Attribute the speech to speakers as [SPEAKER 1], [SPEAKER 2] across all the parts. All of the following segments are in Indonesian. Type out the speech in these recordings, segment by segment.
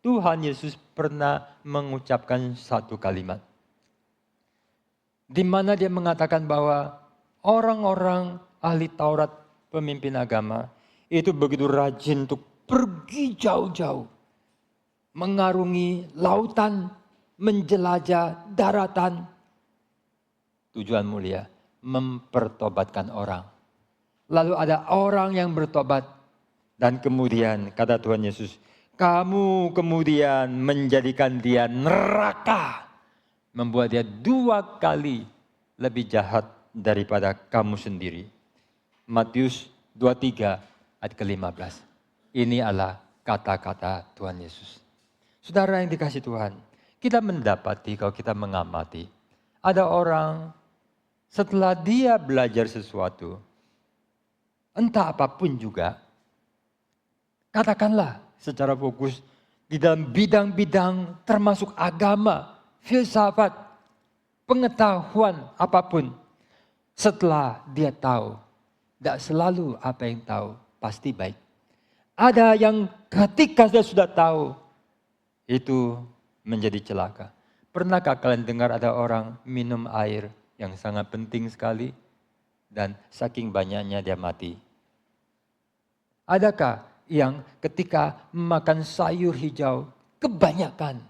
[SPEAKER 1] Tuhan Yesus pernah mengucapkan satu kalimat. Di mana dia mengatakan bahwa orang-orang ahli Taurat, pemimpin agama, itu begitu rajin untuk pergi jauh-jauh. Mengarungi lautan, menjelajah daratan. Tujuan mulia, mempertobatkan orang. Lalu ada orang yang bertobat. Dan kemudian kata Tuhan Yesus, kamu kemudian menjadikan dia neraka. Membuat dia 2 kali lebih jahat daripada kamu sendiri. Matius 23 ayat ke-15. Ini adalah kata-kata Tuhan Yesus. Saudara yang dikasihi Tuhan, kita mendapati kalau kita mengamati, ada orang setelah dia belajar sesuatu, entah apapun juga, katakanlah secara fokus di dalam bidang-bidang termasuk agama, filsafat, pengetahuan apapun. Setelah dia tahu, tidak selalu apa yang tahu pasti baik. Ada yang ketika dia sudah tahu, itu menjadi celaka. Pernahkah kalian dengar ada orang minum air yang sangat penting sekali dan saking banyaknya dia mati? Adakah yang ketika makan sayur hijau kebanyakan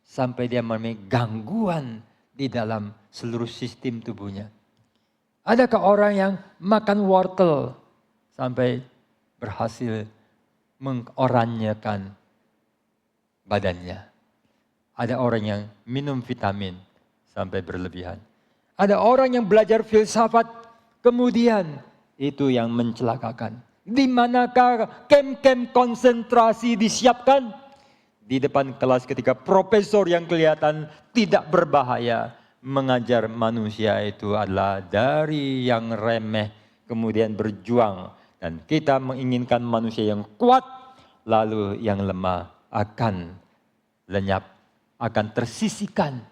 [SPEAKER 1] sampai dia memiliki gangguan di dalam seluruh sistem tubuhnya? Adakah orang yang makan wortel sampai berhasil mengoranyekan badannya? Ada orang yang minum vitamin sampai berlebihan. Ada orang yang belajar filsafat kemudian itu yang mencelakakan. Di manakah kem-kem konsentrasi disiapkan? Di depan kelas ketika profesor yang kelihatan tidak berbahaya mengajar manusia itu adalah dari yang remeh kemudian berjuang. Dan kita menginginkan manusia yang kuat, lalu yang lemah akan lenyap, akan tersisihkan.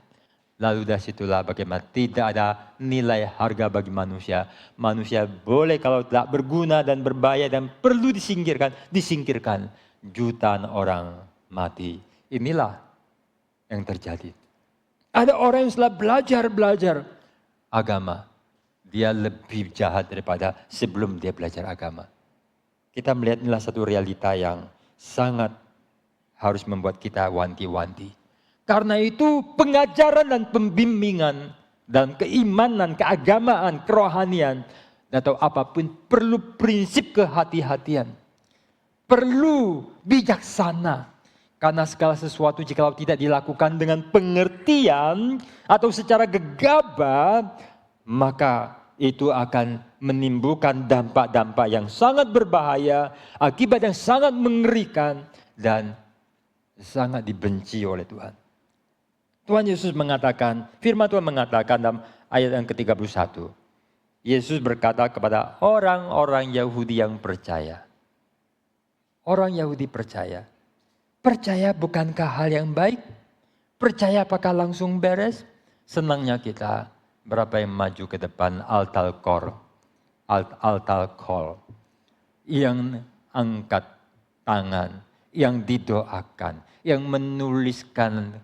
[SPEAKER 1] Lalu dari situlah bagaimana tidak ada nilai harga bagi manusia. Manusia boleh kalau tidak berguna dan berbahaya dan perlu disingkirkan. Jutaan orang mati. Inilah yang terjadi. Ada orang yang setelah belajar agama, dia lebih jahat daripada sebelum dia belajar agama. Kita melihat inilah satu realita yang sangat harus membuat kita wanti-wanti. Karena itu pengajaran dan pembimbingan dan keimanan, keagamaan, kerohanian atau apapun perlu prinsip kehati-hatian. Perlu bijaksana. Karena segala sesuatu jikalau tidak dilakukan dengan pengertian atau secara gegabah, maka itu akan menimbulkan dampak-dampak yang sangat berbahaya, akibat yang sangat mengerikan dan sangat dibenci oleh Tuhan. Tuhan Yesus mengatakan, firman Tuhan mengatakan dalam ayat yang ke-31. Yesus berkata kepada orang-orang Yahudi yang percaya. Orang Yahudi percaya. Percaya bukankah hal yang baik? Percaya apakah langsung beres? Senangnya kita berapa yang maju ke depan altar call. Yang angkat tangan, yang didoakan, yang menuliskan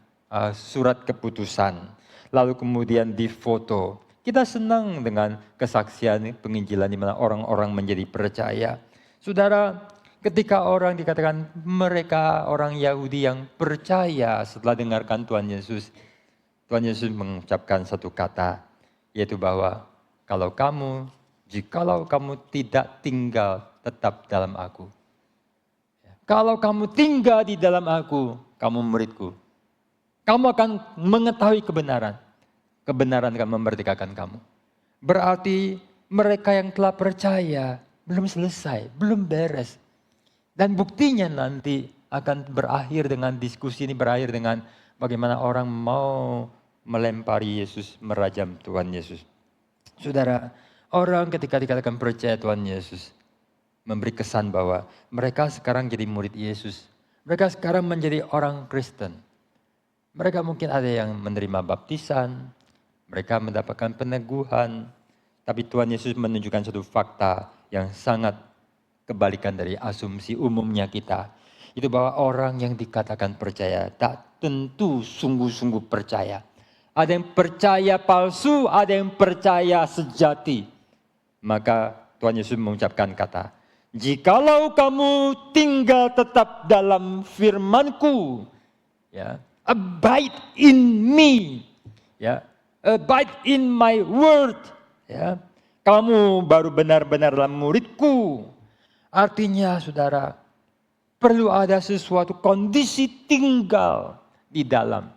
[SPEAKER 1] surat keputusan, lalu kemudian difoto. Kita senang dengan kesaksian penginjilan di mana orang-orang menjadi percaya. Saudara, ketika orang dikatakan mereka orang Yahudi yang percaya setelah dengarkan Tuhan Yesus mengucapkan satu kata, yaitu bahwa jikalau kamu tidak tinggal tetap dalam aku. Kalau kamu tinggal di dalam aku, kamu muridku. Kamu akan mengetahui kebenaran. Kebenaran akan memerdekakan kamu. Berarti mereka yang telah percaya belum selesai, belum beres. Dan buktinya nanti akan berakhir dengan diskusi ini, berakhir dengan bagaimana orang mau melempari Yesus, merajam Tuhan Yesus. Saudara, orang ketika dikatakan percaya Tuhan Yesus, memberi kesan bahwa mereka sekarang jadi murid Yesus. Mereka sekarang menjadi orang Kristen. Mereka mungkin ada yang menerima baptisan, mereka mendapatkan peneguhan, tapi Tuhan Yesus menunjukkan satu fakta yang sangat kebalikan dari asumsi umumnya kita. Itu bahwa orang yang dikatakan percaya tak tentu sungguh-sungguh percaya. Ada yang percaya palsu, ada yang percaya sejati. Maka Tuhan Yesus mengucapkan kata, jikalau kamu tinggal tetap dalam firman-Ku, ya, abide in me, ya, abide in my word, ya, kamu baru benar-benarlah murid-Ku. Artinya saudara, perlu ada sesuatu kondisi tinggal di dalam.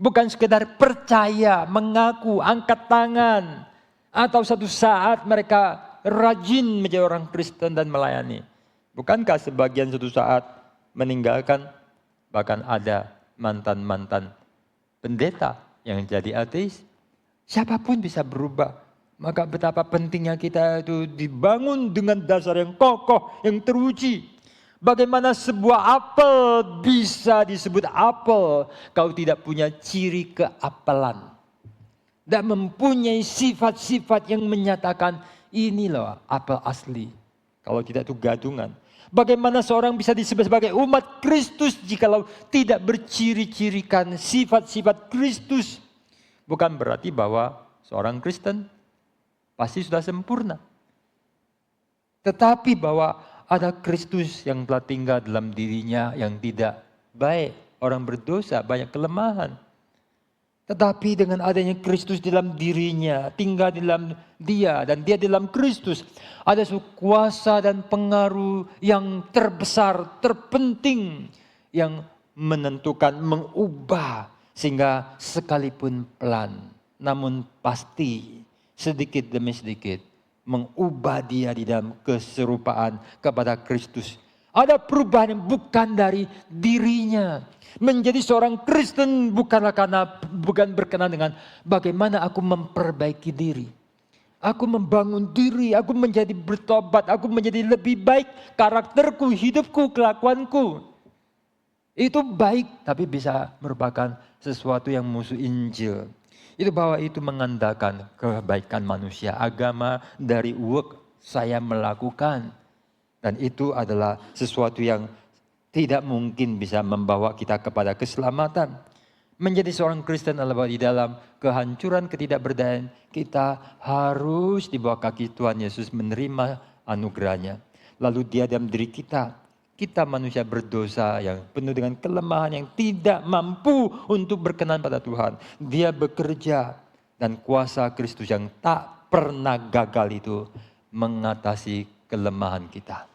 [SPEAKER 1] Bukan sekedar percaya, mengaku, angkat tangan. Atau satu saat mereka rajin menjadi orang Kristen dan melayani. Bukankah sebagian suatu saat meninggalkan, bahkan ada mantan-mantan pendeta yang jadi ateis. Siapapun bisa berubah. Maka betapa pentingnya kita itu dibangun dengan dasar yang kokoh, yang teruji. Bagaimana sebuah apel bisa disebut apel kalau tidak punya ciri keapelan. Dan mempunyai sifat-sifat yang menyatakan ini loh apel asli. Kalau tidak itu gadungan. Bagaimana seorang bisa disebut sebagai umat Kristus jikalau tidak berciri-cirikan sifat-sifat Kristus. Bukan berarti bahwa seorang Kristen pasti sudah sempurna. Tetapi bahwa ada Kristus yang telah tinggal dalam dirinya yang tidak baik. Orang berdosa, banyak kelemahan. Tetapi dengan adanya Kristus dalam dirinya, tinggal dalam dia dan dia dalam Kristus. Ada suatu kuasa dan pengaruh yang terbesar, terpenting. Yang menentukan, mengubah. Sehingga sekalipun pelan, namun pasti sedikit demi sedikit. Mengubah dia di dalam keserupaan kepada Kristus. Ada perubahan yang bukan dari dirinya. Menjadi seorang Kristen bukan berkenan dengan bagaimana aku memperbaiki diri. Aku membangun diri, aku menjadi bertobat, aku menjadi lebih baik karakterku, hidupku, kelakuanku. Itu baik tapi bisa merupakan sesuatu yang musuh Injil. Itu bahwa itu mengandalkan kebaikan manusia, agama dari work saya melakukan. Dan itu adalah sesuatu yang tidak mungkin bisa membawa kita kepada keselamatan. Menjadi seorang Kristen adalah di dalam kehancuran, ketidakberdayaan. Kita harus di bawah kaki Tuhan Yesus menerima anugerahnya. Lalu dia dalam diri kita. Kita manusia berdosa yang penuh dengan kelemahan yang tidak mampu untuk berkenan pada Tuhan. Dia bekerja dan kuasa Kristus yang tak pernah gagal itu mengatasi kelemahan kita.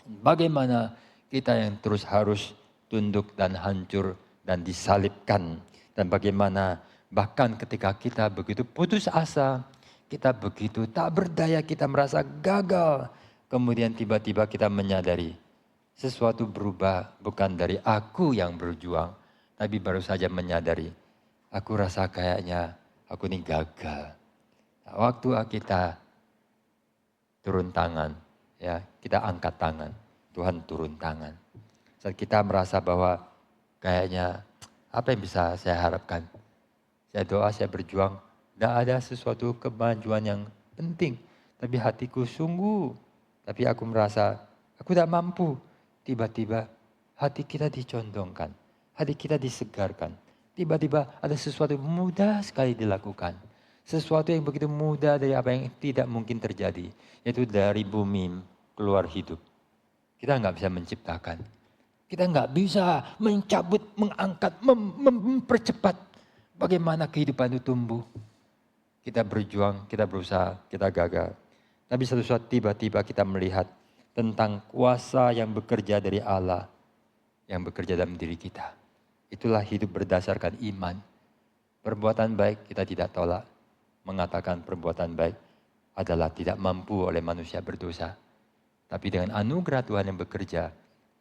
[SPEAKER 1] Bagaimana kita yang terus harus tunduk dan hancur dan disalibkan. Dan bagaimana bahkan ketika kita begitu putus asa, kita begitu tak berdaya, kita merasa gagal. Kemudian tiba-tiba kita menyadari sesuatu berubah bukan dari aku yang berjuang, tapi baru saja menyadari, aku rasa kayaknya aku ini gagal. Nah, waktu kita turun tangan, ya kita angkat tangan, Tuhan turun tangan. Saat kita merasa bahwa kayaknya apa yang bisa saya harapkan? Saya doa, saya berjuang, tidak ada sesuatu kemajuan yang penting. Tapi hatiku sungguh, tapi aku merasa aku tidak mampu. Tiba-tiba hati kita dicondongkan, hati kita disegarkan. Tiba-tiba ada sesuatu yang mudah sekali dilakukan. Sesuatu yang begitu mudah dari apa yang tidak mungkin terjadi. Yaitu dari bumi keluar hidup. Kita nggak bisa menciptakan. Kita nggak bisa mencabut, mengangkat, mempercepat. Bagaimana kehidupan itu tumbuh. Kita berjuang, kita berusaha, kita gagal. Tapi satu saat tiba-tiba kita melihat tentang kuasa yang bekerja dari Allah, yang bekerja dalam diri kita. Itulah hidup berdasarkan iman. Perbuatan baik kita tidak tolak. Mengatakan perbuatan baik adalah tidak mampu oleh manusia berdosa. Tapi dengan anugerah Tuhan yang bekerja,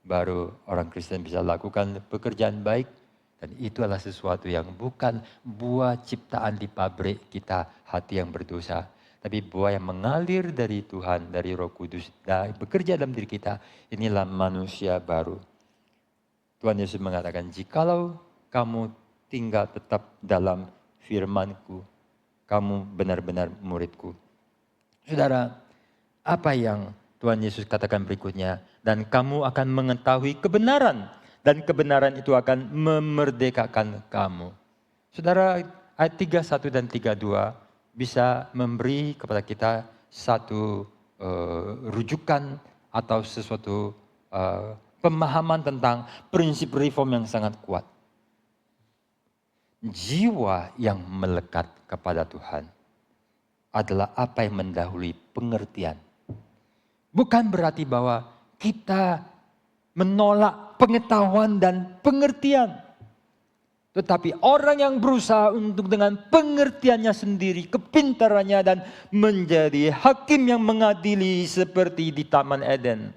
[SPEAKER 1] baru orang Kristen bisa lakukan pekerjaan baik. Dan itu adalah sesuatu yang bukan buah ciptaan di pabrik kita, hati yang berdosa. Tapi buah yang mengalir dari Tuhan, dari Roh Kudus, dan bekerja dalam diri kita. Inilah manusia baru. Tuhan Yesus mengatakan, jikalau kamu tinggal tetap dalam firman-Ku, kamu benar-benar murid-Ku. Saudara, apa yang Tuhan Yesus katakan berikutnya, dan kamu akan mengetahui kebenaran, dan kebenaran itu akan memerdekakan kamu. Saudara, ayat 31 dan 32 bisa memberi kepada kita satu rujukan atau sesuatu pemahaman tentang prinsip reform yang sangat kuat. Jiwa yang melekat kepada Tuhan adalah apa yang mendahului pengertian. Bukan berarti bahwa kita menolak pengetahuan dan pengertian. Tetapi orang yang berusaha untuk dengan pengertiannya sendiri, kepintarannya dan menjadi hakim yang mengadili seperti di Taman Eden.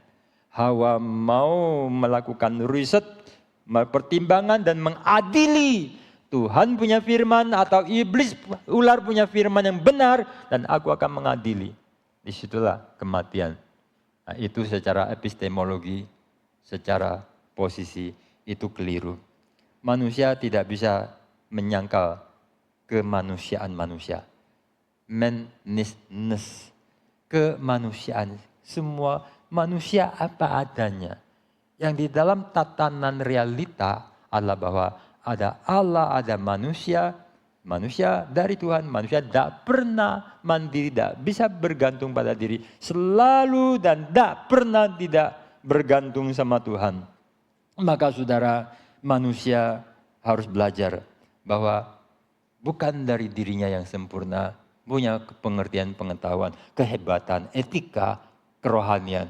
[SPEAKER 1] Hawa mau melakukan riset, pertimbangan dan mengadili. Tuhan punya firman atau iblis ular punya firman yang benar dan aku akan mengadili. Disitulah kematian. Nah, itu secara epistemologi, secara posisi itu keliru. Manusia tidak bisa menyangkal kemanusiaan manusia. Man-ness, kemanusiaan. Semua manusia apa adanya. Yang di dalam tatanan realita adalah bahwa ada Allah, ada manusia. Manusia dari Tuhan, manusia tidak pernah mandiri, tidak bisa bergantung pada diri. Selalu dan tidak pernah tidak bergantung sama Tuhan. Maka saudara, manusia harus belajar bahwa bukan dari dirinya yang sempurna, punya pengertian, pengetahuan, kehebatan, etika, kerohanian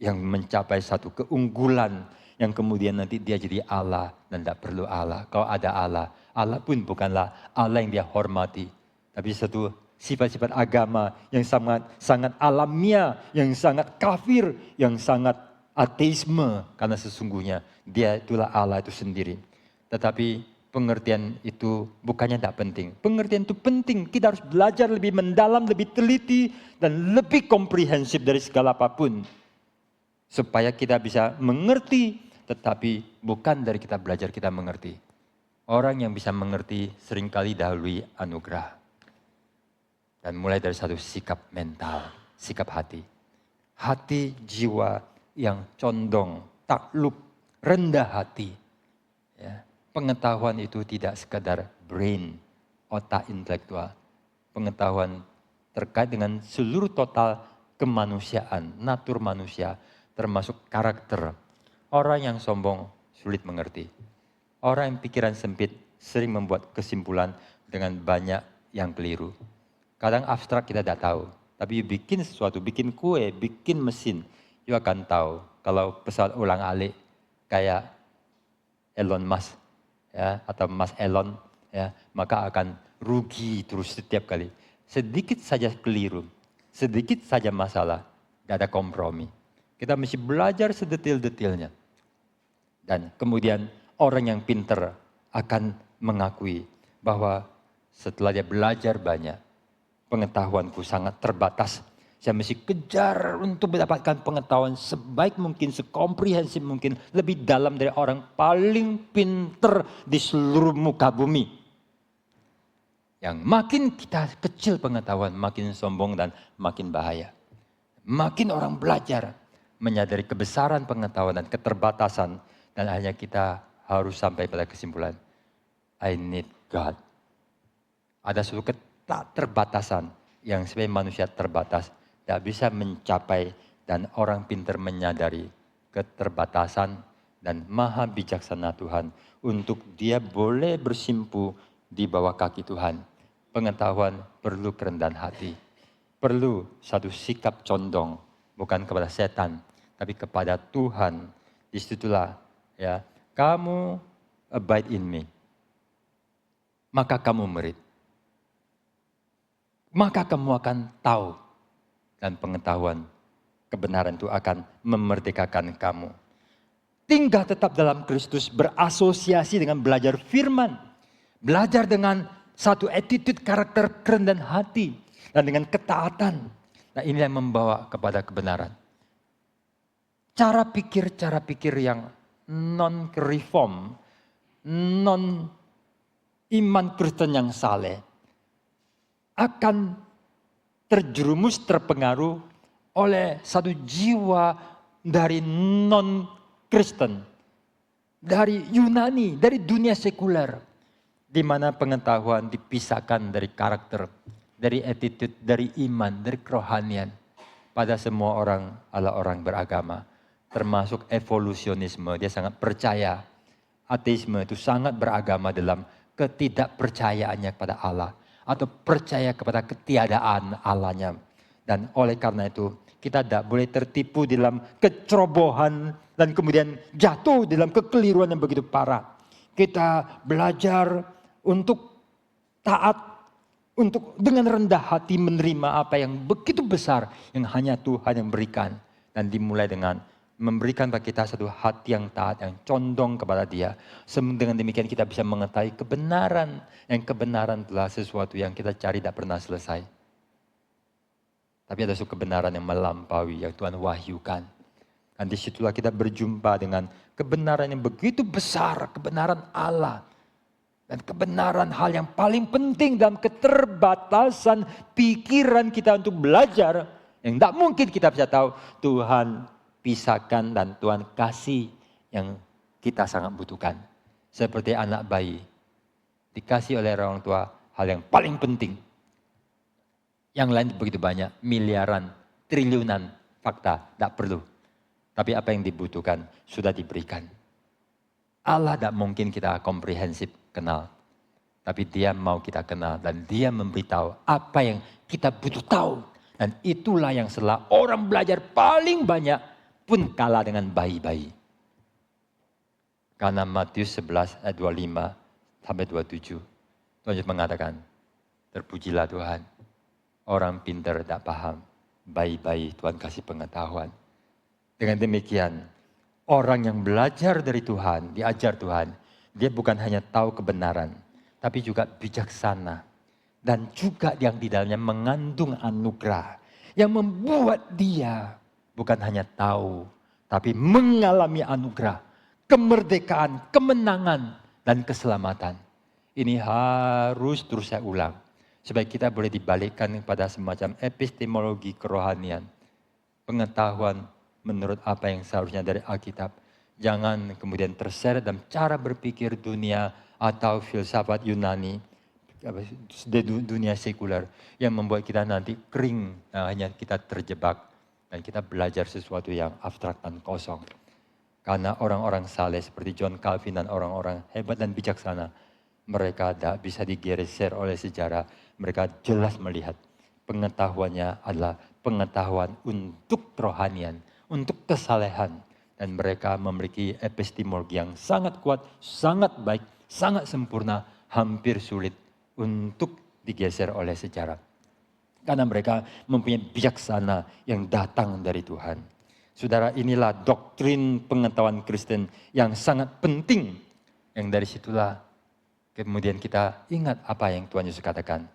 [SPEAKER 1] yang mencapai satu keunggulan yang kemudian nanti dia jadi Allah dan tidak perlu Allah. Kalau ada Allah, Allah pun bukanlah Allah yang dia hormati, tapi satu sifat-sifat agama yang sangat alamiah, yang sangat kafir, yang sangat ateisme, karena sesungguhnya dia itulah Allah itu sendiri. Tetapi pengertian itu bukannya tidak penting. Pengertian itu penting, kita harus belajar lebih mendalam, lebih teliti, dan lebih komprehensif dari segala apapun. Supaya kita bisa mengerti, tetapi bukan dari kita belajar kita mengerti. Orang yang bisa mengerti seringkali dahului anugerah. Dan mulai dari satu sikap mental, sikap hati. Hati jiwa yang condong, takluk, rendah hati. Ya. Pengetahuan itu tidak sekadar brain, otak intelektual. Pengetahuan terkait dengan seluruh total kemanusiaan, natur manusia, termasuk karakter. Orang yang sombong sulit mengerti. Orang yang pikiran sempit sering membuat kesimpulan dengan banyak yang keliru. Kadang abstrak kita tidak tahu. Tapi bikin sesuatu, bikin kue, bikin mesin, you akan tahu. Kalau pesawat ulang-alik kayak Elon Musk, ya, atau Mas Elon, ya, maka akan rugi terus setiap kali. Sedikit saja keliru, sedikit saja masalah, tidak ada kompromi. Kita mesti belajar sedetil-detilnya. Dan kemudian orang yang pintar akan mengakui bahwa setelah dia belajar banyak, pengetahuanku sangat terbatas. Saya mesti kejar untuk mendapatkan pengetahuan sebaik mungkin, sekomprehensif mungkin, lebih dalam dari orang paling pintar di seluruh muka bumi. Yang makin kita kecil pengetahuan, makin sombong dan makin bahaya. Makin orang belajar, menyadari kebesaran pengetahuan dan keterbatasan, dan hanya kita harus sampai pada kesimpulan, I need God. Ada suatu keterbatasan yang sebagai manusia terbatas, tidak bisa mencapai, dan orang pintar menyadari keterbatasan dan maha bijaksana Tuhan untuk dia boleh bersimpu di bawah kaki Tuhan. Pengetahuan perlu kerendahan hati, perlu satu sikap condong, bukan kepada setan, tapi kepada Tuhan. Disitulah ya, kamu abide in me, maka kamu murid. Maka kamu akan tahu, dan pengetahuan kebenaran itu akan memerdekakan kamu. Tinggal tetap dalam Kristus, berasosiasi dengan belajar firman, belajar dengan satu attitude karakter kerendahan hati, dan dengan ketaatan. Nah, ini yang membawa kepada kebenaran. Cara pikir yang non-reform, non-iman Kristen yang saleh, akan terjerumus, terpengaruh oleh satu jiwa dari non-Kristen, dari Yunani, dari dunia sekuler, di mana pengetahuan dipisahkan dari karakter, dari attitude, dari iman, dari kerohanian. Pada semua orang adalah orang beragama, termasuk evolusionisme. Dia sangat percaya. Ateisme itu sangat beragama dalam ketidakpercayaannya kepada Allah, atau percaya kepada ketiadaan Allahnya. Dan oleh karena itu kita tidak boleh tertipu dalam kecerobohan dan kemudian jatuh dalam kekeliruan yang begitu parah. Kita belajar untuk taat, untuk dengan rendah hati menerima apa yang begitu besar yang hanya Tuhan yang berikan. Dan dimulai dengan memberikan bagi kita satu hati yang taat, yang condong kepada Dia. Dengan demikian kita bisa mengetahui kebenaran. Yang kebenaran adalah sesuatu yang kita cari tidak pernah selesai. Tapi ada suatu kebenaran yang melampaui, yang Tuhan wahyukan. Dan disitulah kita berjumpa dengan kebenaran yang begitu besar, kebenaran Allah. Dan kebenaran hal yang paling penting dalam keterbatasan pikiran kita untuk belajar. Yang tidak mungkin kita bisa tahu, Tuhan pisahkan dan Tuhan kasih yang kita sangat butuhkan. Seperti anak bayi, dikasih oleh orang tua hal yang paling penting. Yang lain begitu banyak, miliaran, triliunan fakta, tidak perlu. Tapi apa yang dibutuhkan sudah diberikan. Allah tidak mungkin kita komprehensif kenal. Tapi Dia mau kita kenal dan Dia memberitahu apa yang kita butuh tahu. Dan itulah yang setelah orang belajar paling banyak pun kalah dengan bayi-bayi. Karena Matius 11 ayat 25 sampai 27. Tuhan Yesus mengatakan, terpujilah Tuhan. Orang pintar tidak paham, bayi-bayi Tuhan kasih pengetahuan. Dengan demikian, orang yang belajar dari Tuhan, diajar Tuhan, dia bukan hanya tahu kebenaran, tapi juga bijaksana. Dan juga yang di dalamnya mengandung anugerah. Yang membuat dia bukan hanya tahu, tapi mengalami anugerah, kemerdekaan, kemenangan, dan keselamatan. Ini harus terus saya ulang. Supaya kita boleh dibalikkan kepada semacam epistemologi kerohanian. Pengetahuan menurut apa yang seharusnya dari Alkitab. Jangan kemudian terseret dalam cara berpikir dunia atau filsafat Yunani. Dunia sekuler yang membuat kita nanti kering. Hanya kita terjebak dan kita belajar sesuatu yang abstrak dan kosong. Karena orang-orang saleh seperti John Calvin dan orang-orang hebat dan bijaksana. Mereka tidak bisa digeser oleh sejarah. Mereka jelas melihat pengetahuannya adalah pengetahuan untuk kerohanian, untuk kesalehan. Dan mereka memiliki epistemologi yang sangat kuat, sangat baik, sangat sempurna, hampir sulit untuk digeser oleh sejarah. Karena mereka mempunyai bijaksana yang datang dari Tuhan. Saudara, inilah doktrin pengetahuan Kristen yang sangat penting. Yang dari situlah kemudian kita ingat apa yang Tuhan Yesus katakan.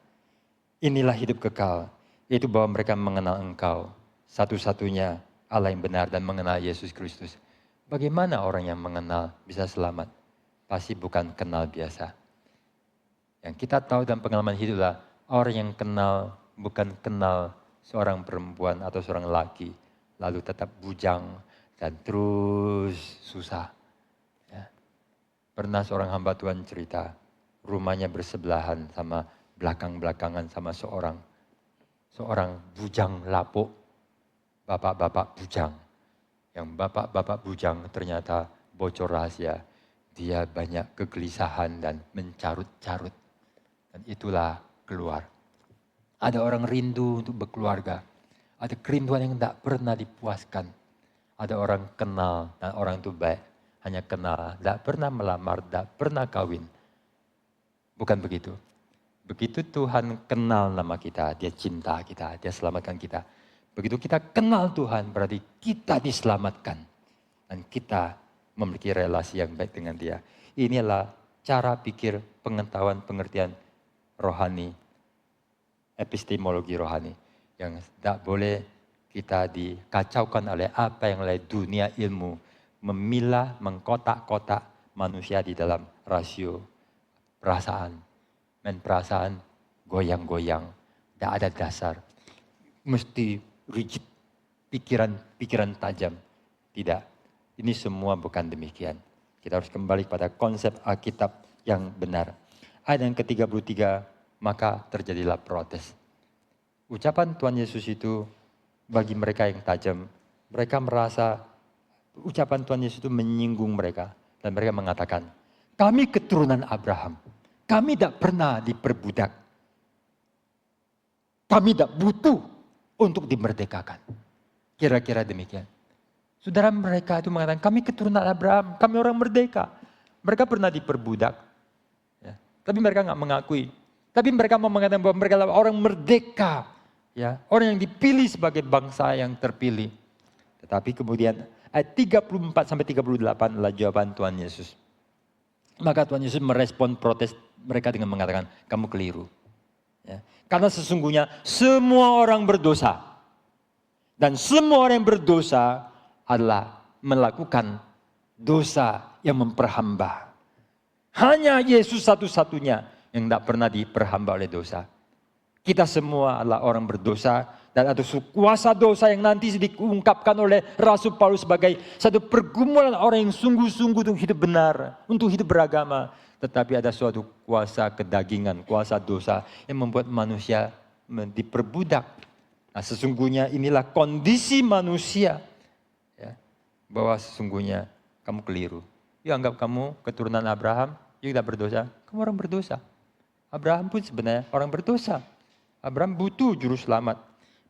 [SPEAKER 1] Inilah hidup kekal, yaitu bahwa mereka mengenal Engkau, satu-satunya Allah yang benar dan mengenal Yesus Kristus. Bagaimana orang yang mengenal bisa selamat? Pasti bukan kenal biasa. Yang kita tahu dalam pengalaman hiduplah, orang yang kenal bukan kenal seorang perempuan atau seorang laki, lalu tetap bujang dan terus susah. Ya. Pernah seorang hamba Tuhan cerita, rumahnya bersebelahan sama belakang-belakangan sama seorang bujang lapuk, bapak-bapak bujang. Yang bapak-bapak bujang ternyata bocor rahasia. Dia banyak kegelisahan dan mencarut-carut. Dan itulah keluar. Ada orang rindu untuk berkeluarga. Ada kerinduan yang tidak pernah dipuaskan. Ada orang kenal dan orang itu baik. Hanya kenal, tidak pernah melamar, tidak pernah kawin. Bukan begitu. Begitu Tuhan kenal nama kita, Dia cinta kita, Dia selamatkan kita. Begitu kita kenal Tuhan, berarti kita diselamatkan. Dan kita memiliki relasi yang baik dengan Dia. Inilah cara pikir pengetahuan, pengertian rohani, epistemologi rohani. Yang tidak boleh kita dikacaukan oleh apa yang oleh dunia ilmu. Memilah, mengkotak-kotak manusia di dalam rasio perasaan. Dan perasaan goyang-goyang, tidak ada dasar. Mesti rigid, pikiran tajam. Tidak, ini semua bukan demikian. Kita harus kembali pada konsep Alkitab yang benar. Ayat yang ke-33, maka terjadilah protes. Ucapan Tuhan Yesus itu bagi mereka yang tajam, mereka merasa ucapan Tuhan Yesus itu menyinggung mereka. Dan mereka mengatakan, kami keturunan Abraham, kami tidak pernah diperbudak. Kami tidak butuh untuk dimerdekakan. Kira-kira demikian. Saudara, mereka itu mengatakan, kami keturunan Abraham, kami orang merdeka. Mereka pernah diperbudak. Ya. Tapi mereka nggak mengakui. Tapi mereka mau mengatakan bahwa mereka adalah orang merdeka. Ya, orang yang dipilih sebagai bangsa yang terpilih. Tetapi kemudian ayat 34-38 adalah jawaban Tuhan Yesus. Maka Tuhan Yesus merespon protes mereka dengan mengatakan, kamu keliru. Ya. Karena sesungguhnya semua orang berdosa. Dan semua orang yang berdosa adalah melakukan dosa yang memperhamba. Hanya Yesus satu-satunya yang tidak pernah diperhamba oleh dosa. Kita semua adalah orang berdosa dan ada kuasa dosa yang nanti diungkapkan oleh Rasul Paulus sebagai satu pergumulan orang yang sungguh-sungguh untuk hidup benar, untuk hidup beragama. Tetapi ada suatu kuasa kedagingan, kuasa dosa yang membuat manusia diperbudak. Nah, sesungguhnya inilah kondisi manusia. Ya, bahwa sesungguhnya kamu keliru. Ya, anggap kamu keturunan Abraham, ya tidak berdosa. Kamu orang berdosa. Abraham pun sebenarnya orang berdosa. Abraham butuh juru selamat.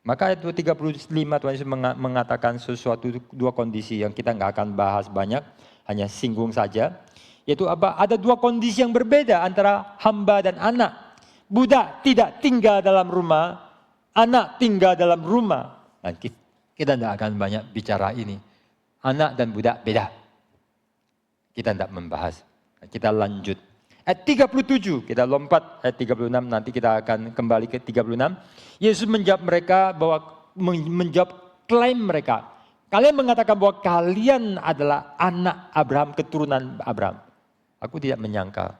[SPEAKER 1] Maka ayat 35 Tuhan Yesus mengatakan sesuatu dua kondisi yang kita nggak akan bahas banyak, hanya singgung saja. Yaitu apa? Ada dua kondisi yang berbeda antara hamba dan anak. Budak tidak tinggal dalam rumah, anak tinggal dalam rumah. Nah, kita tidak akan banyak bicara ini. Anak dan budak beda. Kita tidak membahas. Kita lanjut. Ayat 37, kita lompat ayat 36, nanti kita akan kembali ke 36. Yesus menjawab mereka bahwa menjawab klaim mereka. Kalian mengatakan bahwa kalian adalah anak Abraham, keturunan Abraham. Aku tidak menyangka.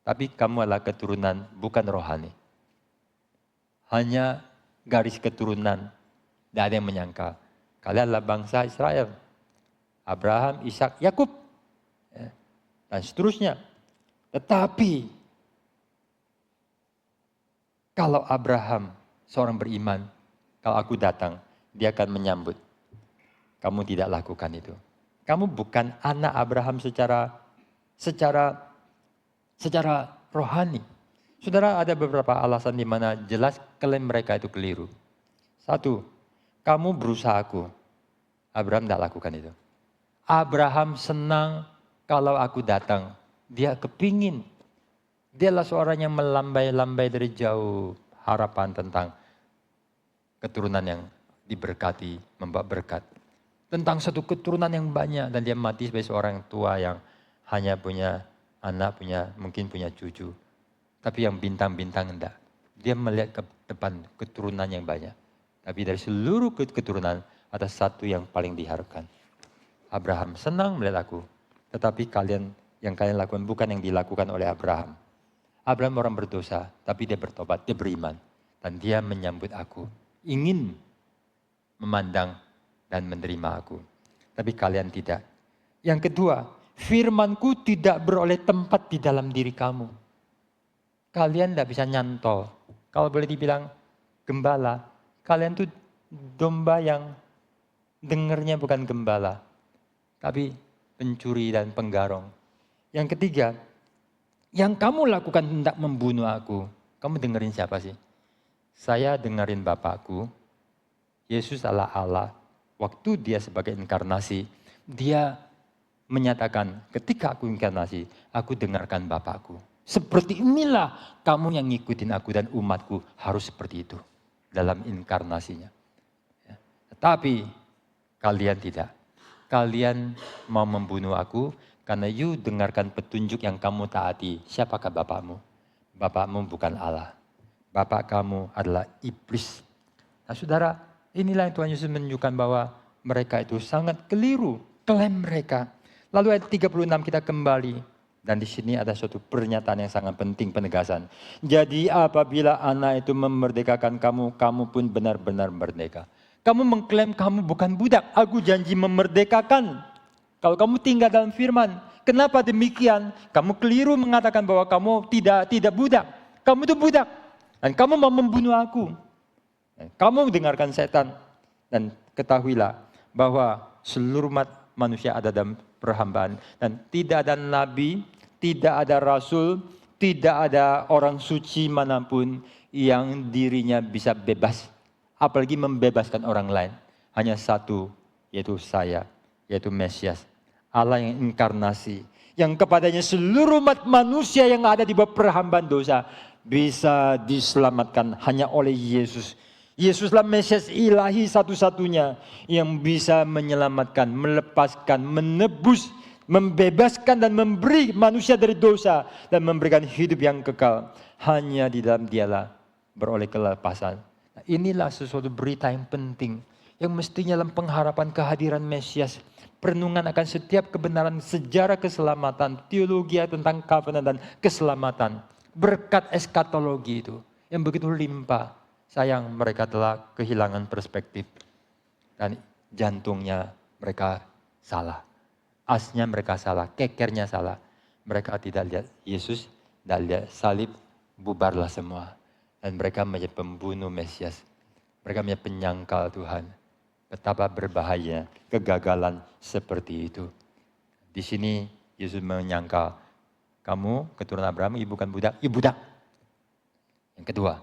[SPEAKER 1] Tapi kamu adalah keturunan bukan rohani. Hanya garis keturunan. Tidak ada yang menyangka. Kalian adalah bangsa Israel. Abraham, Ishak, Yakub. Dan seterusnya. Tetapi kalau Abraham seorang beriman, kalau aku datang, dia akan menyambut. Kamu tidak lakukan itu. Kamu bukan anak Abraham secara rohani. Saudara, ada beberapa alasan di mana jelas klaim mereka itu keliru. Satu, kamu berusaha aku. Abraham tidak lakukan itu. Abraham senang kalau aku datang, dia kepingin. Dia adalah seorang yang melambai-lambai dari jauh harapan tentang keturunan yang diberkati, membawa berkat. Tentang satu keturunan yang banyak dan dia mati sebagai seorang tua yang hanya punya anak, mungkin punya cucu. Tapi yang bintang-bintang enggak. Dia melihat ke depan keturunan yang banyak. Tapi dari seluruh keturunan ada satu yang paling diharapkan. Abraham senang melihat aku. Tetapi yang kalian lakukan bukan yang dilakukan oleh Abraham. Abraham orang berdosa, tapi dia bertobat, dia beriman. Dan dia menyambut aku, ingin memandang dan menerima aku. Tapi kalian tidak. Yang kedua, firmanku tidak beroleh tempat di dalam diri kamu. Kalian tidak bisa nyantol. Kalau boleh dibilang gembala, kalian tuh domba yang dengernya bukan gembala. Tapi pencuri dan penggarong. Yang ketiga, yang kamu lakukan hendak membunuh aku. Kamu dengerin siapa sih? Saya dengerin Bapakku. Yesus adalah Allah. Waktu dia sebagai inkarnasi, dia menyatakan ketika aku inkarnasi, aku dengarkan Bapakku. Seperti inilah kamu yang ngikutin aku dan umatku harus seperti itu dalam inkarnasinya. Tetapi kalian tidak. Kalian mau membunuh aku karena you dengarkan petunjuk yang kamu taati. Siapakah Bapakmu? Bapakmu bukan Allah. Bapak kamu adalah iblis. Nah saudara, inilah yang Tuhan Yesus menunjukkan bahwa mereka itu sangat keliru klaim mereka. Lalu ayat 36 kita kembali. Dan di sini ada suatu pernyataan yang sangat penting, penegasan. Jadi apabila anak itu memerdekakan kamu, kamu pun benar-benar merdeka. Kamu mengklaim kamu bukan budak, aku janji memerdekakan. Kalau kamu tinggal dalam firman, kenapa demikian? Kamu keliru mengatakan bahwa kamu tidak budak. Kamu itu budak. Dan kamu mau membunuh aku. Kamu dengarkan setan. Dan ketahuilah bahwa seluruh umat manusia ada dalam perhambaan. Dan tidak ada nabi, tidak ada rasul, tidak ada orang suci manapun yang dirinya bisa bebas. Apalagi membebaskan orang lain. Hanya satu, yaitu saya, yaitu Mesias. Allah yang inkarnasi. Yang kepadanya seluruh umat manusia yang ada di bawah perhambaan dosa bisa diselamatkan hanya oleh Yesus. Yesuslah Mesias ilahi satu-satunya yang bisa menyelamatkan, melepaskan, menebus, membebaskan dan memberi manusia dari dosa dan memberikan hidup yang kekal. Hanya di dalam Dialah beroleh kelepasan. Nah, inilah sesuatu berita yang penting yang mestinya dalam pengharapan kehadiran Mesias. Perenungan akan setiap kebenaran sejarah keselamatan, teologi tentang covenant dan keselamatan. Berkat eskatologi itu yang begitu limpah. Sayang mereka telah kehilangan perspektif. Dan jantungnya mereka salah. Asnya mereka salah, kekernya salah. Mereka tidak lihat Yesus, tidak lihat salib, bubarlah semua. Dan mereka menjadi pembunuh Mesias. Mereka menjadi penyangkal Tuhan. Betapa berbahaya kegagalan seperti itu. Di sini Yesus menyangkal, kamu keturunan Abraham, ibu bukan budak, ibu budak. Yang kedua,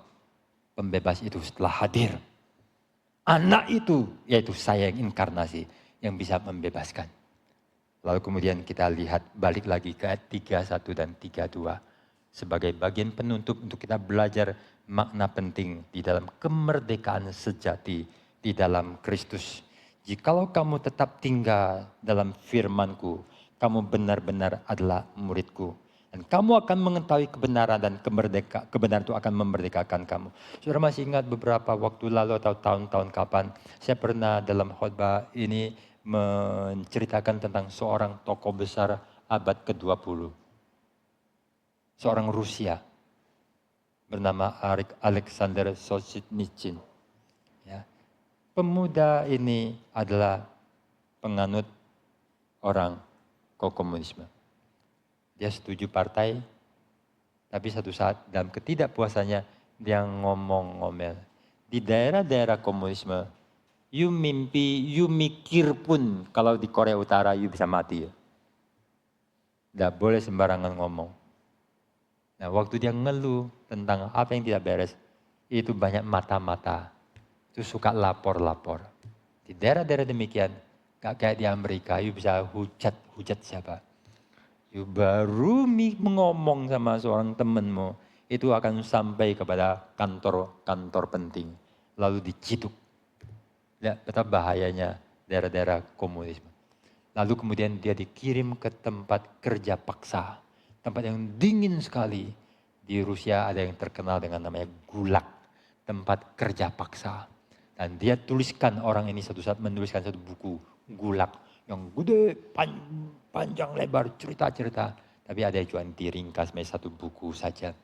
[SPEAKER 1] pembebas itu setelah hadir. Anak itu, yaitu saya yang inkarnasi, yang bisa membebaskan. Lalu kemudian kita lihat balik lagi ke ayat 31 dan 32. Sebagai bagian penutup untuk kita belajar makna penting di dalam kemerdekaan sejati di dalam Kristus. Jikalau kamu tetap tinggal dalam firman-Ku, kamu benar-benar adalah murid-Ku. Dan kamu akan mengetahui kebenaran dan kebenaran itu akan memerdekakan kamu. Saudara masih ingat beberapa waktu lalu atau tahun-tahun kapan saya pernah dalam khotbah ini menceritakan tentang seorang tokoh besar abad ke-20. Seorang Rusia bernama Alexander Solzhenitsyn. Ya. Pemuda ini adalah penganut orang komunisme. Dia setuju partai, tapi satu saat dalam ketidakpuasannya dia ngomel. Di daerah-daerah komunisme, you mimpi, you mikir pun kalau di Korea Utara you bisa mati. Tidak boleh sembarangan ngomong. Nah waktu dia ngeluh tentang apa yang tidak beres, itu banyak mata-mata. Itu suka lapor-lapor. Di daerah-daerah demikian, gak kayak di Amerika, you bisa hujat siapa. You baru ngomong sama seorang temanmu, itu akan sampai kepada kantor penting. Lalu diciduk. Lihat betapa bahayanya daerah-daerah komunisme. Lalu kemudian dia dikirim ke tempat kerja paksa. Tempat yang dingin sekali. Di Rusia ada yang terkenal dengan namanya gulag. Tempat kerja paksa. Dan dia tuliskan, orang ini satu saat menuliskan satu buku gulag. Yang gede, panjang lebar, cerita-cerita. Tapi ada yang cuma diringkas menjadi satu buku saja.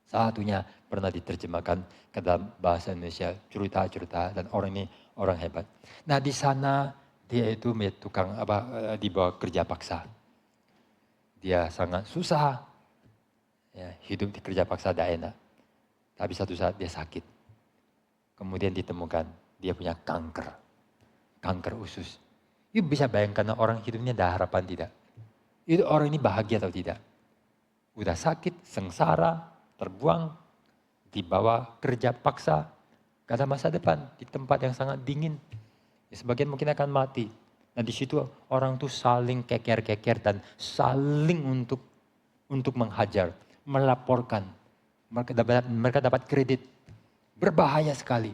[SPEAKER 1] Satunya pernah diterjemahkan ke dalam bahasa Indonesia, cerita-cerita, dan orang ini orang hebat. Nah di sana dia itu tukang dibawa kerja paksa. Dia sangat susah, ya, hidup di kerja paksa tidak enak. Tapi satu saat dia sakit. Kemudian ditemukan dia punya kanker usus. You bisa bayangkan orang hidupnya ada harapan tidak? Itu orang ini bahagia atau tidak? Udah sakit, sengsara, terbuang, dibawa kerja paksa, gak ada masa depan di tempat yang sangat dingin. Ya, sebagian mungkin akan mati. Nah di situ orang tuh saling keker-keker dan saling untuk menghajar, melaporkan. Mereka dapat kredit, berbahaya sekali.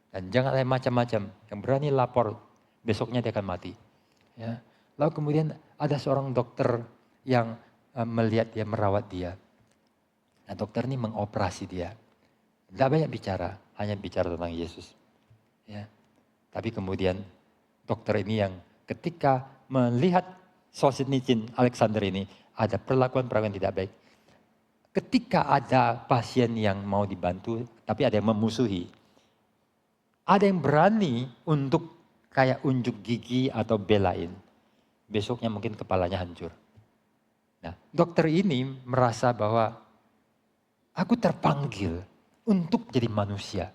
[SPEAKER 1] Dan jangan ada macam-macam, yang berani lapor, besoknya dia akan mati. Ya. Lalu kemudian ada seorang dokter yang melihat dia, merawat dia. Nah dokter ini mengoperasi dia. Tidak banyak bicara, hanya bicara tentang Yesus. Ya. Tapi kemudian dokter ini yang ketika melihat Solzhenitsyn Alexander ini ada perlakuan-perlakuan tidak baik. Ketika ada pasien yang mau dibantu, tapi ada yang memusuhi. Ada yang berani untuk kayak unjuk gigi atau belain. Besoknya mungkin kepalanya hancur. Nah, dokter ini merasa bahwa aku terpanggil untuk jadi manusia.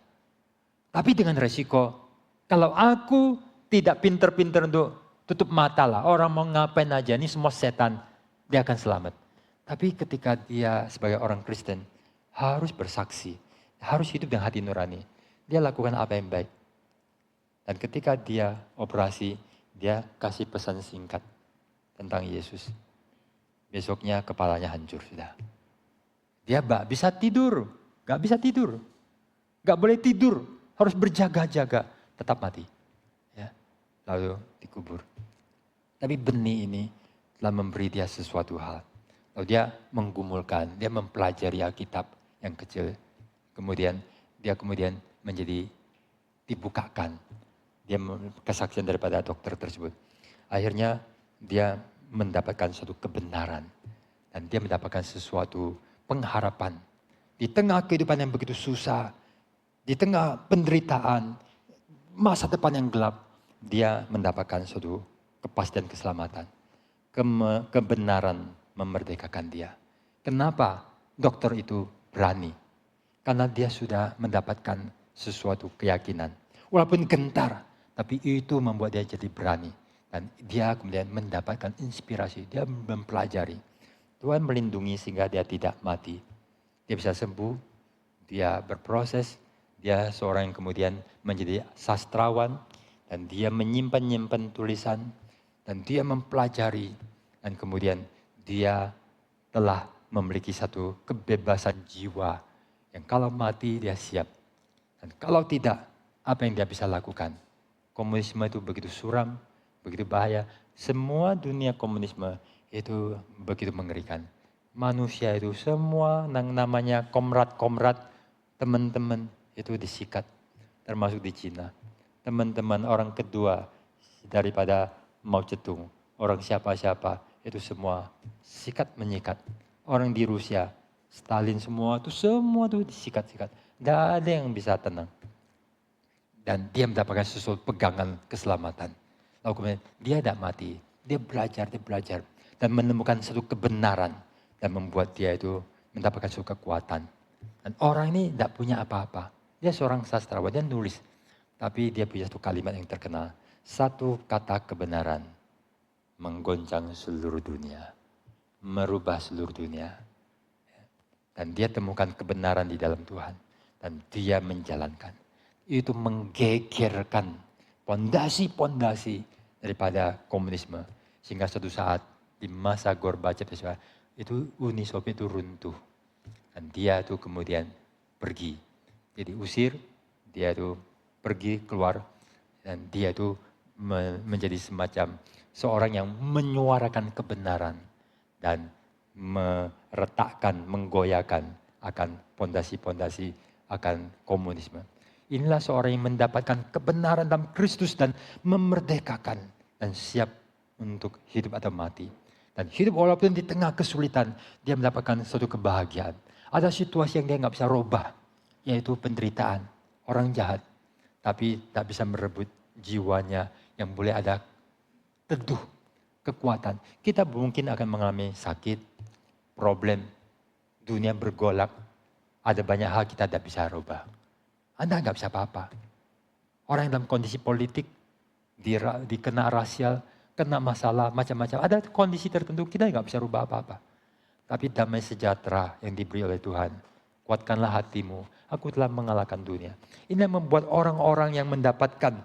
[SPEAKER 1] Tapi dengan resiko, kalau aku tidak pinter-pinter untuk tutup mata lah, orang mau ngapain aja, ini semua setan, dia akan selamat. Tapi ketika dia sebagai orang Kristen, harus bersaksi, harus hidup dengan hati nurani. Dia lakukan apa yang baik. Dan ketika dia operasi, dia kasih pesan singkat tentang Yesus. Besoknya kepalanya hancur sudah. Dia gak bisa tidur, gak boleh tidur, harus berjaga-jaga, tetap mati. Ya, lalu dikubur. Tapi benih ini telah memberi dia sesuatu hal. Lalu dia menggumulkan, dia mempelajari Alkitab yang kecil. Kemudian dia menjadi dibukakan. Dia kesaksian daripada dokter tersebut. Akhirnya dia mendapatkan suatu kebenaran. Dan dia mendapatkan sesuatu pengharapan. Di tengah kehidupan yang begitu susah, di tengah penderitaan, masa depan yang gelap, dia mendapatkan suatu kepastian keselamatan. Kebenaran memerdekakan dia. Kenapa dokter itu berani? Karena dia sudah mendapatkan sesuatu keyakinan. Walaupun gentar, tapi itu membuat dia jadi berani. Dan dia kemudian mendapatkan inspirasi, dia mempelajari. Tuhan melindungi sehingga dia tidak mati. Dia bisa sembuh, dia berproses, dia seorang yang kemudian menjadi sastrawan, dan dia menyimpan tulisan, dan dia mempelajari, dan kemudian dia telah memiliki satu kebebasan jiwa, yang kalau mati dia siap. Dan kalau tidak, apa yang dia bisa lakukan? Komunisme itu begitu suram, begitu bahaya. Semua dunia komunisme itu begitu mengerikan. Manusia itu semua yang namanya komrad-komrad, teman-teman itu disikat. Termasuk di Cina. Teman-teman orang kedua daripada Mao Zedong, orang siapa-siapa itu semua sikat menyikat. Orang di Rusia, Stalin semua itu disikat-sikat. Tidak ada yang bisa tenang. Dan dia mendapatkan sesuatu pegangan keselamatan. Lalu kemudian dia tidak mati. Dia belajar. Dan menemukan satu kebenaran. Dan membuat dia itu mendapatkan suatu kekuatan. Dan orang ini tidak punya apa-apa. Dia seorang sastrawan, dia nulis. Tapi dia punya satu kalimat yang terkenal. Satu kata kebenaran. Menggoncang seluruh dunia. Merubah seluruh dunia. Dan dia temukan kebenaran di dalam Tuhan. Dan dia menjalankan. Itu menggegerkan pondasi-pondasi daripada komunisme. Sehingga suatu saat di masa Gorbachev itu Uni Soviet itu runtuh. Dan dia itu kemudian pergi. Jadi usir, dia itu pergi keluar. Dan dia itu menjadi semacam seorang yang menyuarakan kebenaran. Dan meretakkan, menggoyahkan akan pondasi-pondasi akan komunisme. Inilah seorang yang mendapatkan kebenaran dalam Kristus dan memerdekakan dan siap untuk hidup atau mati. Dan hidup walaupun di tengah kesulitan, dia mendapatkan suatu kebahagiaan. Ada situasi yang dia nggak bisa rubah, yaitu penderitaan, orang jahat. Tapi tak bisa merebut jiwanya yang boleh ada teduh, kekuatan. Kita mungkin akan mengalami sakit, problem, dunia bergolak. Ada banyak hal kita tidak bisa rubah. Anda nggak bisa apa-apa. Orang yang dalam kondisi politik, dikena rasial, kena masalah macam-macam. Ada kondisi tertentu kita nggak bisa rubah apa-apa. Tapi damai sejahtera yang diberi oleh Tuhan. Kuatkanlah hatimu, aku telah mengalahkan dunia. Ini yang membuat orang-orang yang mendapatkan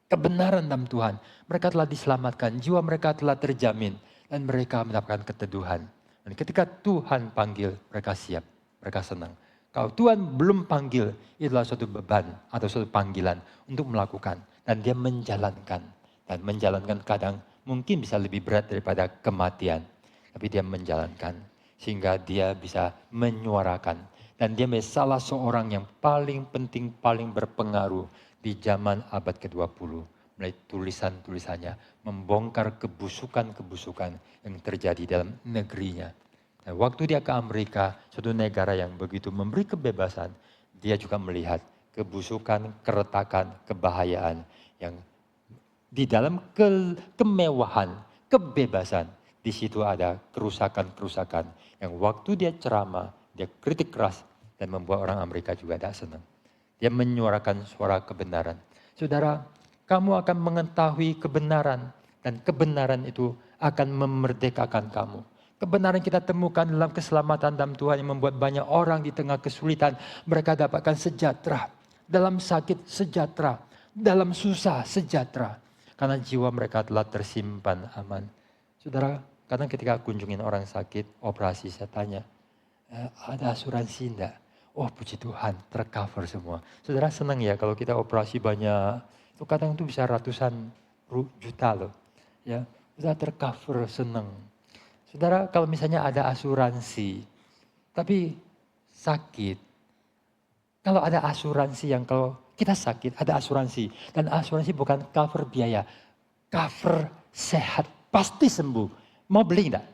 [SPEAKER 1] kebenaran dalam Tuhan. Mereka telah diselamatkan, jiwa mereka telah terjamin. Dan mereka mendapatkan keteduhan. Dan ketika Tuhan panggil, mereka siap, mereka senang. Kalau Tuhan belum panggil, itulah suatu beban atau suatu panggilan untuk melakukan. Dan dia menjalankan. Dan menjalankan kadang mungkin bisa lebih berat daripada kematian. Tapi dia menjalankan. Sehingga dia bisa menyuarakan. Dan dia menjadi salah seorang yang paling penting, paling berpengaruh di zaman abad ke-20. melalui tulisan-tulisannya membongkar kebusukan-kebusukan yang terjadi dalam negerinya. Nah, waktu dia ke Amerika, suatu negara yang begitu memberi kebebasan, dia juga melihat kebusukan, keretakan, kebahayaan yang di dalam kemewahan, kebebasan. Di situ ada kerusakan-kerusakan yang waktu dia ceramah, dia kritik keras dan membuat orang Amerika juga tidak senang. Dia menyuarakan suara kebenaran. Saudara, kamu akan mengetahui kebenaran dan kebenaran itu akan memerdekakan kamu. Kebenaran kita temukan dalam keselamatan dalam Tuhan yang membuat banyak orang di tengah kesulitan mereka dapatkan sejahtera. Dalam sakit sejahtera, dalam susah sejahtera. Karena jiwa mereka telah tersimpan aman. Saudara, kadang ketika kunjungin orang sakit, operasi saya tanya, ada asuransi enggak? Oh puji Tuhan, tercover semua. Saudara senang ya kalau kita operasi banyak, itu kadang itu bisa ratusan juta loh. Ya, sudah tercover, senang. Saudara kalau misalnya ada asuransi, tapi sakit. Kalau ada asuransi yang kalau kita sakit, ada asuransi. Dan asuransi bukan cover biaya, cover sehat, pasti sembuh. Mau beli enggak?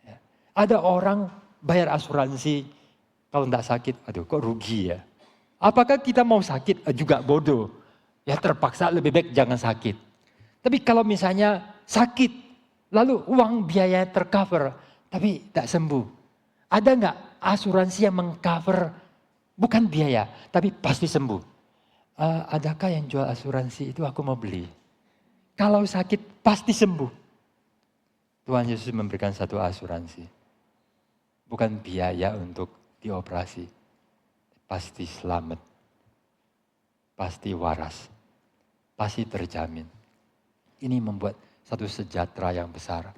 [SPEAKER 1] Ya. Ada orang bayar asuransi, kalau enggak sakit, aduh kok rugi ya. Apakah kita mau sakit? Juga bodoh. Ya terpaksa lebih baik jangan sakit. Tapi kalau misalnya sakit, lalu uang biaya tercover, tapi tak sembuh. Ada nggak asuransi yang mengcover bukan biaya, tapi pasti sembuh? Adakah yang jual asuransi itu aku mau beli? Kalau sakit pasti sembuh. Tuhan Yesus memberikan satu asuransi. Bukan biaya untuk dioperasi. Pasti selamat. Pasti waras. Pasti terjamin. Ini membuat satu sejahtera yang besar.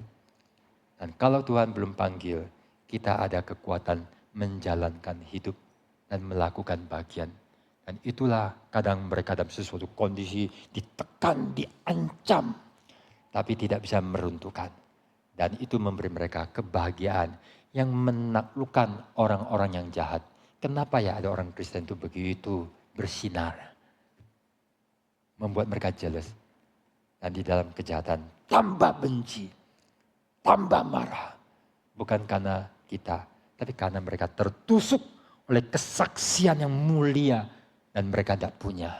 [SPEAKER 1] Dan kalau Tuhan belum panggil, kita ada kekuatan menjalankan hidup dan melakukan bagian. Dan itulah kadang mereka dalam sesuatu kondisi ditekan, diancam, tapi tidak bisa meruntuhkan. Dan itu memberi mereka kebahagiaan yang menaklukkan orang-orang yang jahat. Kenapa ya ada orang Kristen itu begitu bersinar? Membuat mereka jealous. Dan di dalam kejahatan tambah benci, tambah marah. Bukan karena kita, tapi karena mereka tertusuk oleh kesaksian yang mulia dan mereka tidak punya.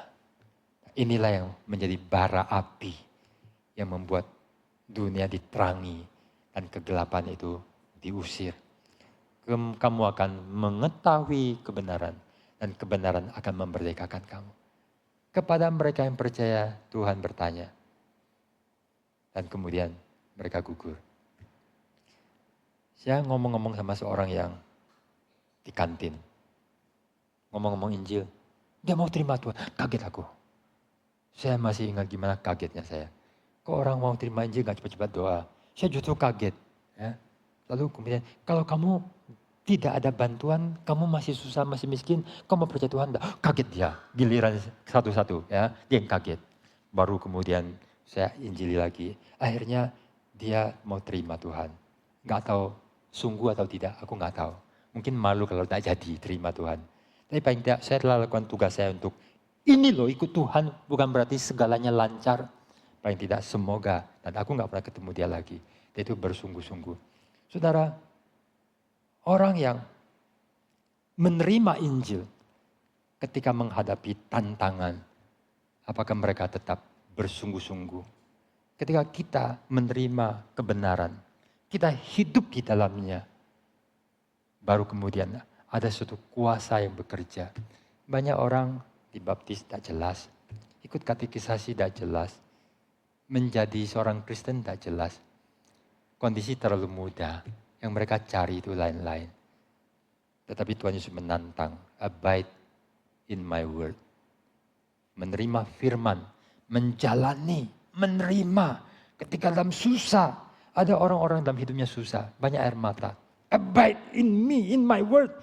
[SPEAKER 1] Inilah yang menjadi bara api yang membuat dunia diterangi dan kegelapan itu diusir. Kamu akan mengetahui kebenaran dan kebenaran akan memerdekakan kamu. Kepada mereka yang percaya, Tuhan bertanya. Dan kemudian mereka gugur. Saya ngomong-ngomong sama seorang yang di kantin. Ngomong-ngomong Injil. Dia mau terima Tuhan. Kaget aku. Saya masih ingat gimana kagetnya saya. Kok orang mau terima Injil gak cepat-cepat doa. Saya justru kaget. Ya. Lalu kemudian kalau kamu tidak ada bantuan, kamu masih susah, masih miskin, kamu mau percaya Tuhan enggak? Kaget dia. Giliran satu-satu. Ya. Dia yang kaget. Baru kemudian saya injili lagi. Akhirnya dia mau terima Tuhan. Gak tahu sungguh atau tidak, aku gak tahu. Mungkin malu kalau tak jadi terima Tuhan. Tapi paling tidak saya telah lakukan tugas saya untuk ini loh ikut Tuhan. Bukan berarti segalanya lancar. Paling tidak semoga. Dan aku gak pernah ketemu dia lagi. Dia itu bersungguh-sungguh. Saudara, orang yang menerima Injil ketika menghadapi tantangan. Apakah mereka tetap bersungguh-sungguh. Ketika kita menerima kebenaran, kita hidup di dalamnya. Baru kemudian ada suatu kuasa yang bekerja. Banyak orang dibaptis tak jelas, ikut katekisasi tak jelas, menjadi seorang Kristen tak jelas. Kondisi terlalu mudah, yang mereka cari itu lain-lain. Tetapi Tuhan Yesus menantang, abide in my word. Menerima firman, menjalani, menerima. Ketika dalam susah, ada orang-orang dalam hidupnya susah, banyak air mata. Abide in me, in my word.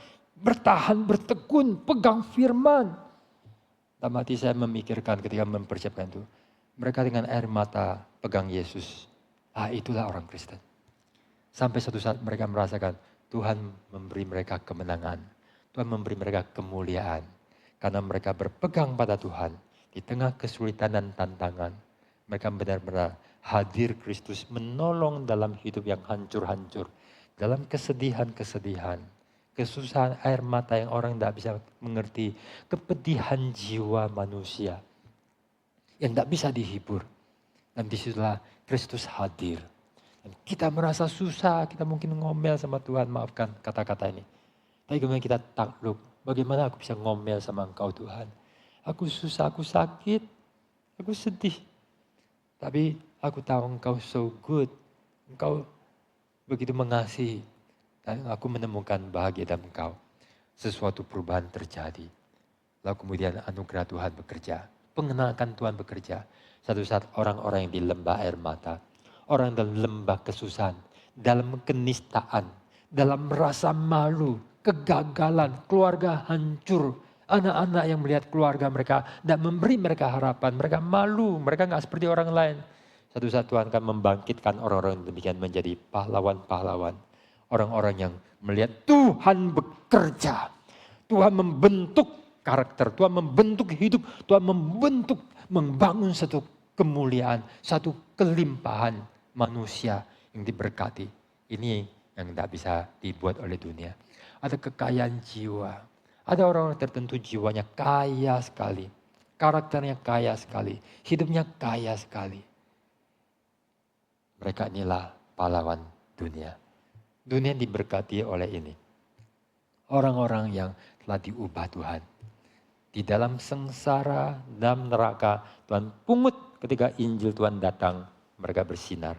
[SPEAKER 1] Bertahan, bertekun, pegang firman. Dalam hati saya memikirkan ketika mempersiapkan itu. Mereka dengan air mata pegang Yesus. Itulah orang Kristen. Sampai suatu saat mereka merasakan Tuhan memberi mereka kemenangan. Tuhan memberi mereka kemuliaan. Karena mereka berpegang pada Tuhan. Di tengah kesulitan dan tantangan. Mereka benar-benar hadir Kristus menolong dalam hidup yang hancur-hancur. Dalam kesedihan-kesedihan, kesusahan air mata yang orang tidak bisa mengerti. Kepedihan jiwa manusia yang tidak bisa dihibur. Dan disitulah Kristus hadir. Dan kita merasa susah, kita mungkin ngomel sama Tuhan, maafkan kata-kata ini. Tapi kemudian kita takluk, bagaimana aku bisa ngomel sama Engkau Tuhan. Aku susah, aku sakit, aku sedih. Tapi aku tahu Engkau so good, Engkau begitu mengasihi. Dan aku menemukan bahagia dalam Engkau. Sesuatu perubahan terjadi. Lalu kemudian anugerah Tuhan bekerja. Pengenalan Tuhan bekerja. Satu saat orang-orang yang di lembah air mata. Orang dalam lembah kesusahan. Dalam kenistaan. Dalam rasa malu. Kegagalan. Keluarga hancur. Anak-anak yang melihat keluarga mereka. Dan memberi mereka harapan. Mereka malu. Mereka gak seperti orang lain. Satu saat Tuhan akan membangkitkan orang-orang demikian menjadi pahlawan-pahlawan. Orang-orang yang melihat Tuhan bekerja. Tuhan membentuk karakter, Tuhan membentuk hidup, Tuhan membangun satu kemuliaan, satu kelimpahan manusia yang diberkati. Ini yang tidak bisa dibuat oleh dunia. Ada kekayaan jiwa. Ada orang tertentu jiwanya kaya sekali. Karakternya kaya sekali. Hidupnya kaya sekali. Mereka inilah pahlawan dunia. Dunia diberkati oleh ini. Orang-orang yang telah diubah Tuhan. Di dalam sengsara, dalam neraka, Tuhan pungut ketika Injil Tuhan datang, mereka bersinar.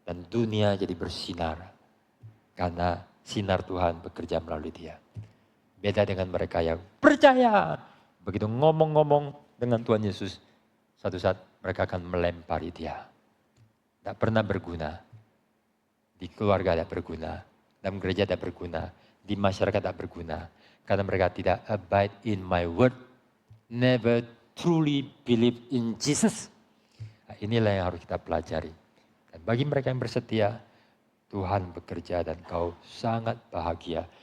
[SPEAKER 1] Dan dunia jadi bersinar. Karena sinar Tuhan bekerja melalui dia. Beda dengan mereka yang percaya. Begitu ngomong-ngomong dengan Tuhan Yesus, satu saat mereka akan melempari dia. Tidak pernah berguna. Di keluarga tidak berguna, dalam gereja tidak berguna, di masyarakat tidak berguna. Karena mereka tidak abide in my word, never truly believe in Jesus. Nah, inilah yang harus kita pelajari. Dan bagi mereka yang bersetia, Tuhan bekerja dan kau sangat bahagia.